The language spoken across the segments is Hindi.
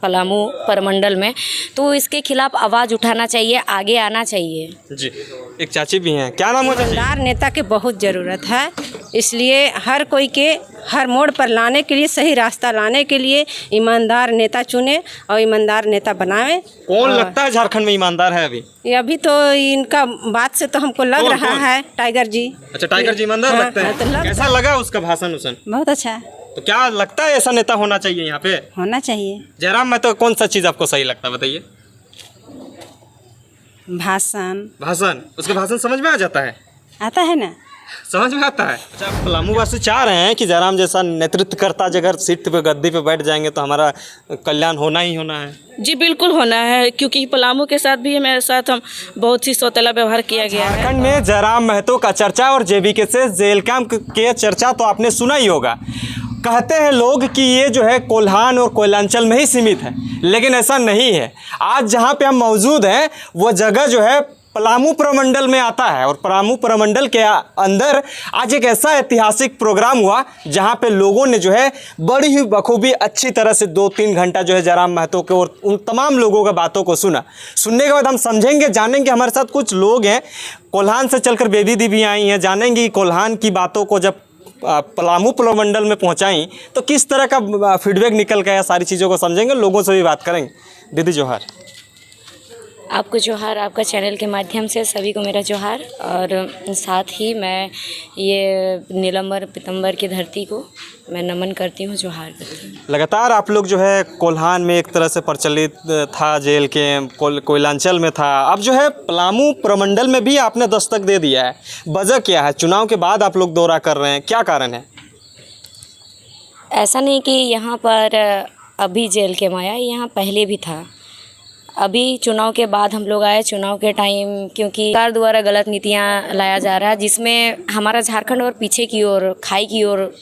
पलामू परमंडल में, तो इसके खिलाफ आवाज़ उठाना चाहिए, आगे आना चाहिए। जी, एक चाची भी हैं, क्या नाम हो चाची? ईमानदार नेता की बहुत ज़रूरत है, इसलिए हर कोई के हर मोड़ पर लाने के लिए, सही रास्ता लाने के लिए ईमानदार नेता चुने और ईमानदार नेता बनाए। कौन लगता है झारखंड में ईमानदार है अभी? अभी तो इनका बात से तो हमको लग कौन, रहा कौन? है टाइगर जी। अच्छा, टाइगर जी ईमानदार हाँ, लगते हाँ, तो हैं। कैसा लगा उसका भाषण उसन? बहुत अच्छा है, तो क्या लगता है ऐसा नेता होना चाहिए यहाँ पे? होना चाहिए। जयराम महतो कौन सा चीज़ आपको सही लगता है बताइए? भाषण, उसके भाषण समझ में आ जाता है? आता है ना, समझ में आता है। अच्छा, पलामू वासी चाह रहे हैं कि जयराम जैसा नेतृत्वकर्ता अगर सीट पे गद्दी पे बैठ जाएंगे तो हमारा कल्याण होना ही होना है। जी बिल्कुल होना है, क्योंकि पलामू के साथ भी मेरे साथ हम बहुत ही सौतेला व्यवहार किया गया है। झारखंड में जयराम महतो का चर्चा और जेबीके से जेल कैंप के चर्चा तो आपने सुना ही होगा। कहते हैं लोग कि ये जो है कोल्हान और कोयलांचल में ही सीमित है, लेकिन ऐसा नहीं है। आज जहाँ पे हम मौजूद हैं वो जगह जो है पलामू प्रमंडल में आता है, और पलामू प्रमंडल के अंदर आज एक ऐसा ऐतिहासिक प्रोग्राम हुआ जहां पे लोगों ने जो है बड़ी ही बखूबी अच्छी तरह से 2-3 घंटा जो है जयराम महतो के और उन तमाम लोगों का बातों को सुना। सुनने के बाद हम समझेंगे, जानेंगे, हमारे साथ कुछ लोग हैं कोल्हान से चलकर बेबी दी भी आई हैं, जानेंगे कोल्हान की बातों को जब पलामू प्रमंडल में पहुँचाई तो किस तरह का फीडबैक निकल गया, सारी चीज़ों को समझेंगे, लोगों से भी बात करेंगे। दीदी जोहार। आपको जोहार, आपका चैनल के माध्यम से सभी को मेरा जोहार, और साथ ही मैं ये नीलम्बर पीतम्बर की धरती को मैं नमन करती हूँ, जोहार करती हूँ। लगातार आप लोग जो है कोल्हान में एक तरह से प्रचलित था, जेल कैंप कोयलांचल में था, अब जो है पलामू प्रमंडल में भी आपने दस्तक दे दिया है। वजह क्या है? चुनाव के बाद आप लोग दौरा कर रहे हैं, क्या कारण है? ऐसा नहीं कि यहाँ पर अभी जेल कैंप आया, यहाँ पहले भी था। अभी चुनाव के बाद हम लोग आए, चुनाव के टाइम क्योंकि सरकार द्वारा गलत नीतियाँ लाया जा रहा है, जिसमें हमारा झारखंड और पीछे की ओर, खाई की ओर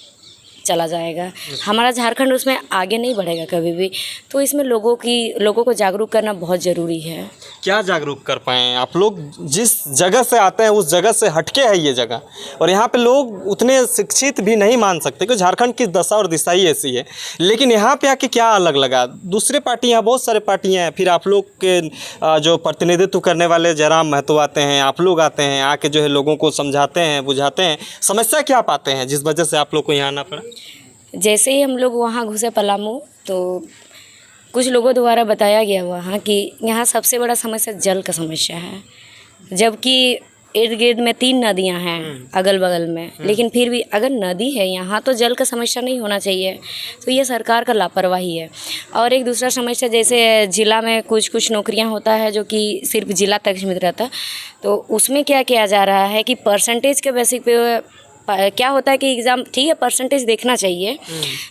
चला जाएगा। हमारा झारखंड उसमें आगे नहीं बढ़ेगा कभी भी, तो इसमें लोगों को जागरूक करना बहुत ज़रूरी है। क्या जागरूक कर पाएँ आप लोग? जिस जगह से आते हैं उस जगह से हटके है ये जगह, और यहाँ पे लोग उतने शिक्षित भी नहीं मान सकते क्योंकि झारखंड की दशा और दिशा ही ऐसी है। लेकिन यहाँ पे आके क्या अलग लगा? दूसरे पार्टियाँ, बहुत सारे पार्टियाँ हैं, फिर आप लोग के जो प्रतिनिधित्व करने वाले जयराम महतो आते हैं, आप लोग आते हैं, आके जो है लोगों को समझाते हैं, बुझाते हैं। समस्या क्या पाते हैं जिस वजह से आप लोग को यहाँ आना पड़ा? जैसे ही हम लोग वहाँ घुसे पलामू, तो कुछ लोगों द्वारा बताया गया वहाँ कि यहाँ सबसे बड़ा समस्या जल का समस्या है, जबकि इर्द गिर्द में 3 नदियाँ हैं अगल बगल में, लेकिन फिर भी अगर नदी है यहाँ तो जल का समस्या नहीं होना चाहिए, तो ये सरकार का लापरवाही है। और एक दूसरा समस्या, जैसे ज़िला में कुछ नौकरियाँ होता है जो कि सिर्फ ज़िला तक सीमित रहता है, तो उसमें क्या किया जा रहा है कि परसेंटेज के बेसिक पे क्या होता है कि एग्ज़ाम, ठीक है परसेंटेज देखना चाहिए,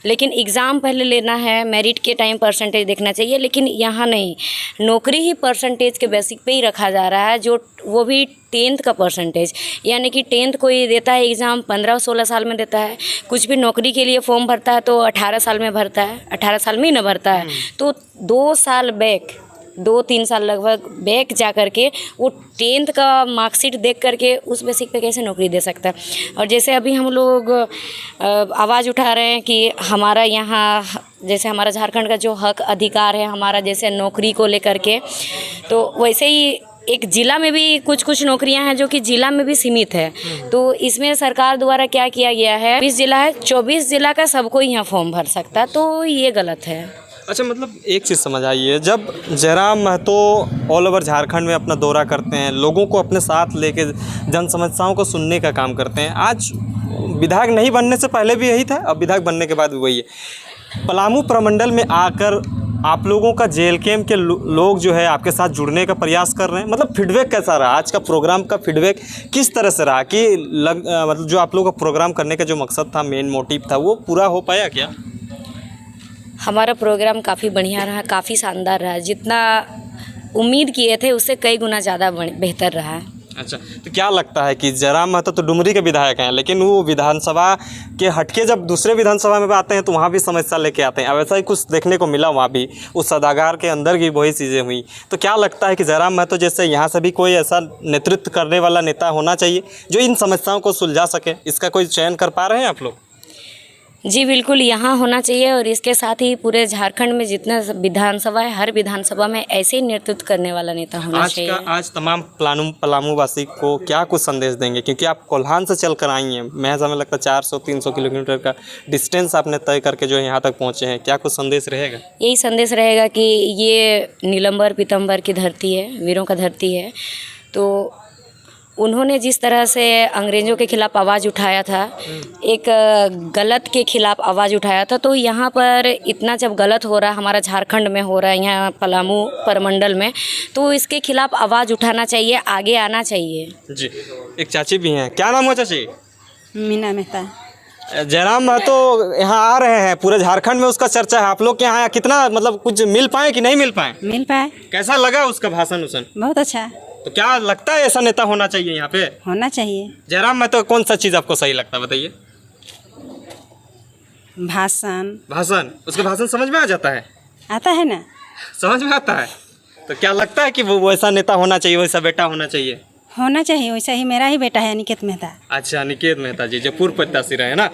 लेकिन एग्ज़ाम पहले लेना है, मेरिट के टाइम परसेंटेज देखना चाहिए, लेकिन यहाँ नहीं, नौकरी ही परसेंटेज के बेसिक पे ही रखा जा रहा है, जो वो भी 10th का परसेंटेज, यानी कि 10th कोई देता है एग्ज़ाम 15-16 साल में देता है, कुछ भी नौकरी के लिए फॉर्म भरता है तो 18 साल में भरता है, 18 साल में ही ना भरता है, तो 2 साल बैक, 2-3 साल लगभग बैक जा करके वो 10th का मार्कशीट देख करके उस बेसिक पे कैसे नौकरी दे सकता है। और जैसे अभी हम लोग आवाज़ उठा रहे हैं कि हमारा यहाँ, जैसे हमारा झारखंड का जो हक अधिकार है हमारा, जैसे नौकरी को लेकर के, तो वैसे ही एक ज़िला में भी कुछ नौकरियां हैं जो कि ज़िला में भी सीमित है। तो इसमें सरकार द्वारा क्या किया गया है, 20 ज़िला है, 24 ज़िला का सबको यहाँ फॉर्म भर सकता है, तो ये गलत है। अच्छा, मतलब एक चीज़ समझ आइए, जब जयराम महतो ऑल ओवर झारखंड में अपना दौरा करते हैं, लोगों को अपने साथ लेके जन समस्याओं को सुनने का काम करते हैं, आज विधायक नहीं बनने से पहले भी यही था, अब विधायक बनने के बाद भी वही है। पलामू प्रमंडल में आकर आप लोगों का जेल कैंप के लोग जो है आपके साथ जुड़ने का प्रयास कर रहे हैं, मतलब फीडबैक कैसा रहा? आज का प्रोग्राम का फीडबैक किस तरह से रहा कि मतलब जो आप लोगों का प्रोग्राम करने का जो मकसद था, मेन मोटिव था, वो पूरा हो पाया क्या? हमारा प्रोग्राम काफ़ी बढ़िया रहा, काफ़ी शानदार रहा, जितना उम्मीद किए थे उससे कई गुना ज़्यादा बेहतर रहा। अच्छा, तो क्या लगता है कि जयराम महतो तो डुमरी के विधायक हैं, लेकिन वो विधानसभा के हटके जब दूसरे विधानसभा में आते हैं तो वहाँ भी समस्या लेके आते हैं, अब ऐसा ही कुछ देखने को मिला वहाँ भी, उस सदागार के अंदर भी वही चीज़ें हुई। तो क्या लगता है कि जयराम महतो जैसे यहाँ से भी कोई ऐसा नेतृत्व करने वाला नेता होना चाहिए जो इन समस्याओं को सुलझा सके? इसका कोई चयन कर पा रहे हैं आप लोग? जी बिल्कुल, यहाँ होना चाहिए और इसके साथ ही पूरे झारखंड में जितना विधानसभा है, हर विधानसभा में ऐसे ही नेतृत्व करने वाला नेता होना चाहिए। आज तमाम पलामू वासी को क्या कुछ संदेश देंगे, क्योंकि आप कोल्हान से चल कर आई हैं, महज हमें लगता है 400-300 किलोमीटर का डिस्टेंस आपने तय करके जो है यहाँ तक पहुँचे हैं, क्या कुछ संदेश रहेगा? यही संदेश रहेगा कि ये नीलंबर पीतम्बर की धरती है, वीरों का धरती है। तो उन्होंने जिस तरह से अंग्रेज़ों के खिलाफ़ आवाज़ उठाया था, एक गलत के खिलाफ़ आवाज़ उठाया था, तो यहाँ पर इतना जब गलत हो रहा है, हमारा झारखंड में हो रहा है, यहाँ पलामू परमंडल में, तो इसके खिलाफ़ आवाज़ उठाना चाहिए, आगे आना चाहिए। जी, एक चाची भी हैं, क्या नाम है चाची? मीना मेहता। जयराम महतो यहाँ आ रहे हैं, पूरे झारखंड में उसका चर्चा है, आप लोग के यहाँ कितना मतलब कुछ मिल पाए कि नहीं मिल पाए? मिल पाए। कैसा लगा उसका भाषण उसन? बहुत अच्छा। तो क्या लगता है ऐसा नेता होना चाहिए यहाँ पे? होना चाहिए। जयराम महतो कौन सा चीज़ आपको सही लगता है, बताइए? भाषण उसके भाषण समझ में आ जाता है? आता है ना, समझ में आता है। तो क्या लगता है कि वो वैसा नेता होना चाहिए, वैसा बेटा होना चाहिए? होना चाहिए। वैसा ही मेरा ही बेटा है अनिकेत मेहता। अच्छा, अनिकेत मेहता जी जो पूर्व प्रत्याशी रहे ना।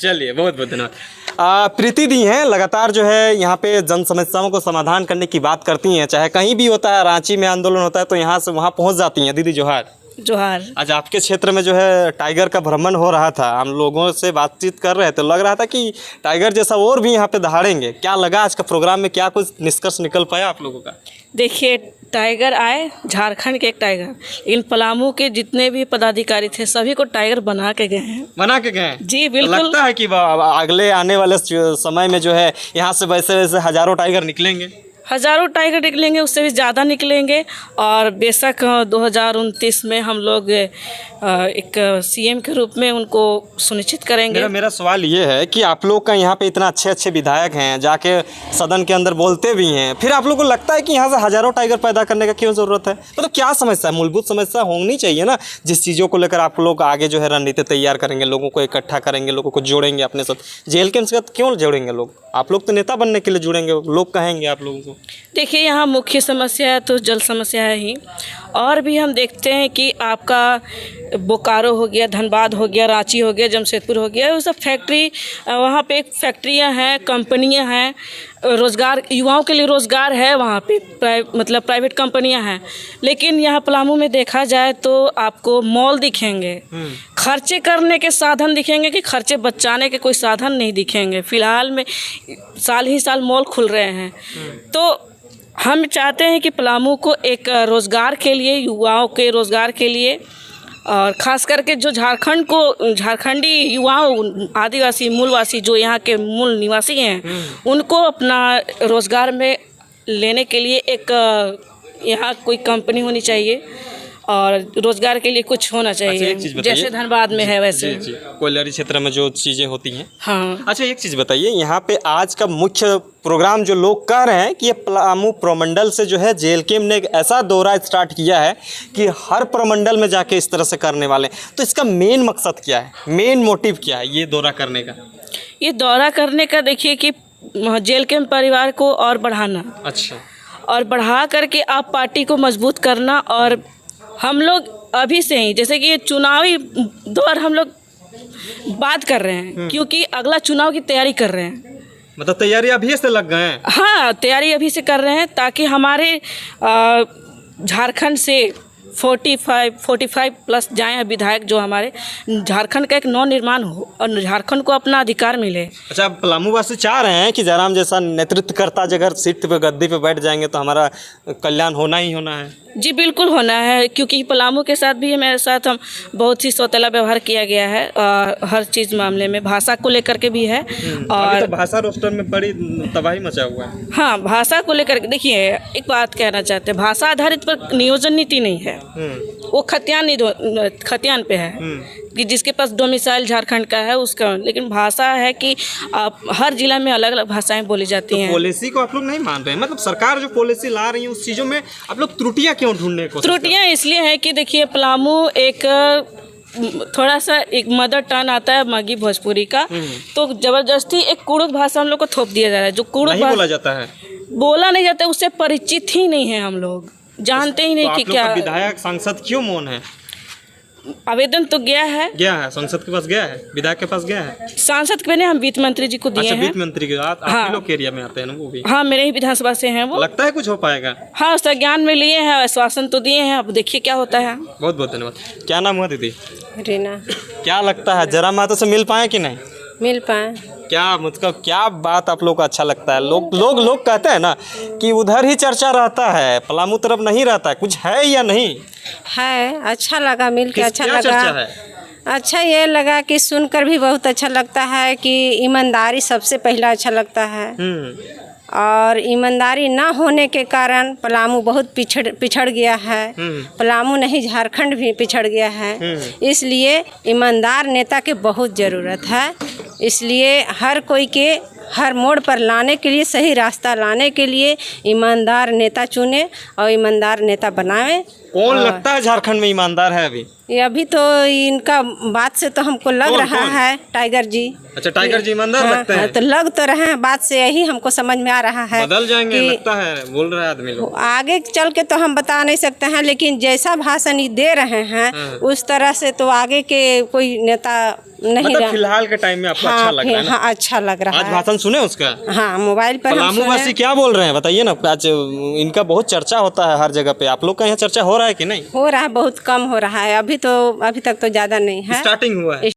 चलिए, बहुत बहुत धन्यवाद। प्रीति दी हैं, लगातार जो है यहाँ पे जन समस्याओं को समाधान करने की बात करती हैं, चाहे कहीं भी होता है, रांची में आंदोलन होता है तो यहाँ से वहाँ पहुँच जाती हैं। दीदी जोहार। जोहार। आज आपके क्षेत्र में जो है टाइगर का भ्रमण हो रहा था, हम लोगों से बातचीत कर रहे थे, लग रहा था कि टाइगर जैसा और भी यहाँ पे दहाड़ेंगे। क्या लगा आज का प्रोग्राम में, क्या कुछ निष्कर्ष निकल पाया आप लोगों का? देखिए, टाइगर आए, झारखंड के एक टाइगर, इन पलामू के जितने भी पदाधिकारी थे सभी को टाइगर बना के गए हैं। बना के गए? जी तो बिल्कुल। लगता है कि अगले आने वाले समय में जो है यहाँ से वैसे वैसे हजारों टाइगर निकलेंगे? हज़ारों टाइगर निकलेंगे, उससे भी ज़्यादा निकलेंगे। और बेशक 2029 में हम लोग एक सीएम के रूप में उनको सुनिश्चित करेंगे। मेरा सवाल ये है कि आप लोग का यहाँ पे इतना अच्छे अच्छे विधायक हैं, जाके सदन के अंदर बोलते भी हैं, फिर आप लोग को लगता है कि यहाँ से हजारों टाइगर पैदा करने का क्यों ज़रूरत है? मतलब क्या समस्या है? मूलभूत समस्या होनी चाहिए ना, जिस चीज़ों को लेकर आप लोग आगे जो है रणनीति तैयार करेंगे, लोगों को इकट्ठा करेंगे, लोगों को जोड़ेंगे अपने साथ। जेल के साथ क्यों जोड़ेंगे लोग? आप लोग तो नेता बनने के लिए जुड़ेंगे, लोग कहेंगे आप लोगों को। देखिए, यहाँ मुख्य समस्या तो जल समस्या है ही, और भी हम देखते हैं कि आपका बोकारो हो गया, धनबाद हो गया, रांची हो गया, जमशेदपुर हो गया, वो सब फैक्ट्री, वहाँ पे फैक्ट्रियाँ हैं, कंपनियाँ हैं, रोज़गार, युवाओं के लिए रोज़गार है वहाँ पे, मतलब प्राइवेट कंपनियाँ हैं। लेकिन यहाँ पलामू में देखा जाए तो आपको मॉल दिखेंगे, खर्चे करने के साधन दिखेंगे, कि खर्चे बचाने के कोई साधन नहीं दिखेंगे। फ़िलहाल में साल ही साल मॉल खुल रहे हैं। तो हम चाहते हैं कि पलामू को एक रोज़गार के लिए, युवाओं के रोज़गार के लिए, और ख़ास करके जो झारखंड को, झारखंडी युवाओं, आदिवासी मूलवासी जो यहाँ के मूल निवासी हैं, उनको अपना रोज़गार में लेने के लिए एक यहाँ कोई कंपनी होनी चाहिए और रोज़गार के लिए कुछ होना चाहिए। अच्छा, जैसे धनबाद में है वैसे। जी, कोयलरी क्षेत्र में जो चीज़ें होती हैं। हाँ। अच्छा, एक चीज़ बताइए, यहाँ पे आज का मुख्य प्रोग्राम जो लोग कह रहे हैं कि ये पलामू प्रमंडल से जो है जेएलकेएम ने एक ऐसा दौरा स्टार्ट किया है कि हर प्रमंडल में जाके इस तरह से करने वाले, तो इसका मेन मकसद क्या है, मेन मोटिव क्या है ये दौरा करने का? ये दौरा करने का देखिए कि जेएलकेएम परिवार को और बढ़ाना। अच्छा। और बढ़ा करके आप पार्टी को मजबूत करना। और हम लोग अभी से ही, जैसे कि ये चुनावी दौर हम लोग बात कर रहे हैं, क्योंकि अगला चुनाव की तैयारी कर रहे हैं। मतलब तैयारी अभी से लग गए हैं? हाँ, तैयारी अभी से कर रहे हैं, ताकि हमारे झारखंड से 45 प्लस जाएँ विधायक, जो हमारे झारखंड का एक नव निर्माण हो और झारखंड को अपना अधिकार मिले। अच्छा, पलामू वासी चाह रहे हैं कि जयराम जैसा नेतृत्व करता अगर सीट पे, गद्दी पे बैठ जाएंगे तो हमारा कल्याण होना ही होना है। जी बिल्कुल होना है, क्योंकि पलामू के साथ भी मेरे साथ हम बहुत ही सौतेला व्यवहार किया गया है, हर चीज़ मामले में, भाषा को लेकर के भी है। और तो भाषा रोस्टर में बड़ी तबाही मचा हुआ है। हाँ, भाषा को लेकर, देखिए एक बात कहना चाहते हैं, भाषा आधारित पर नियोजन नीति नहीं है, वो खतियान पे है कि जिसके पास डोमिसाइल झारखंड का है उसका। लेकिन भाषा है कि आप हर जिला में अलग अलग भाषाएं बोली जाती हैं। पॉलिसी को आप लोग नहीं मान रहे हैं, मतलब सरकार जो पॉलिसी ला रही है उस चीज़ों में आप लोग त्रुटियां क्यों ढूंढने को? त्रुटियां इसलिए है कि देखिए, पलामू एक थोड़ा सा एक मदर टर्न आता है मगी भोजपुरी का, तो ज़बरदस्ती एक कुड़ुक भाषा हम लोग को थोप दिया जा रहा है, जो कुड़ुक नहीं बोला जाता है, बोला नहीं जाता, उससे परिचित ही नहीं है, हम लोग जानते ही नहीं तो कि आप लोग क्या का विधायक सांसद क्यों मौन है? आवेदन तो गया है संसद के पास गया है, विधायक के पास गया है। सांसद के ने हम वित्त मंत्री जी को दिए अच्छा, हैं। वित्त मंत्री के साथ हाँ। आप लोग के एरिया में आते हैं ना वो भी? हाँ, मेरे ही विधानसभा से हैं वो। लगता है कुछ हो पाएगा? हाँ, उसका ज्ञान में लिए हैं, आश्वासन तो दिए हैं, अब देखिए क्या होता है। बहुत बहुत धन्यवाद। क्या नाम हुआ दीदी? रीना। क्या लगता है जरा मातो से मिल पाए कि नहीं? मिल पाए। क्या मतलब क्या बात आप लोग को अच्छा लगता है? लोग कहते हैं ना कि उधर ही चर्चा रहता है, पलामू तरफ नहीं रहता है, कुछ है या नहीं? है, अच्छा लगा मिल के, अच्छा क्या लगा। चर्चा है? अच्छा ये लगा कि सुनकर भी बहुत अच्छा लगता है कि ईमानदारी सबसे पहला अच्छा लगता है। और ईमानदारी ना होने के कारण पलामू बहुत पिछड़ गया है। पलामू नहीं, झारखंड भी पिछड़ गया है। इसलिए ईमानदार नेता की बहुत ज़रूरत है। इसलिए हर कोई के हर मोड़ पर लाने के लिए, सही रास्ता लाने के लिए ईमानदार नेता चुने और ईमानदार नेता बनाए। कौन लगता है झारखंड में ईमानदार है अभी? ये अभी तो इनका बात से तो हमको लग रहा है टाइगर जी। अच्छा, टाइगर जी ईमानदार लगते हैं? तो लग तो रहे हैं, बात से यही हमको समझ में आ रहा है। बदल जाएंगे कि लगता है, बोल रहे आदमी लोग। आगे चल के तो हम बता नहीं सकते हैं, लेकिन जैसा भाषण ये दे रहे हैं उस तरह से तो आगे के कोई नेता नहीं मतलब रहा। फिलहाल के टाइम में आपको अच्छा लग रहा है ना? हाँ, अच्छा लग रहा आज है। भाषण सुने उसका? हाँ, मोबाइल पर हम पलामू वासी सुने। क्या बोल रहे हैं बताइए ना। आज इनका बहुत चर्चा होता है हर जगह पे, आप लोग का यहाँ चर्चा हो रहा है कि नहीं? हो रहा है, बहुत कम हो रहा है। अभी तक तो ज़्यादा नहीं है। स्टार्टिंग हुआ है।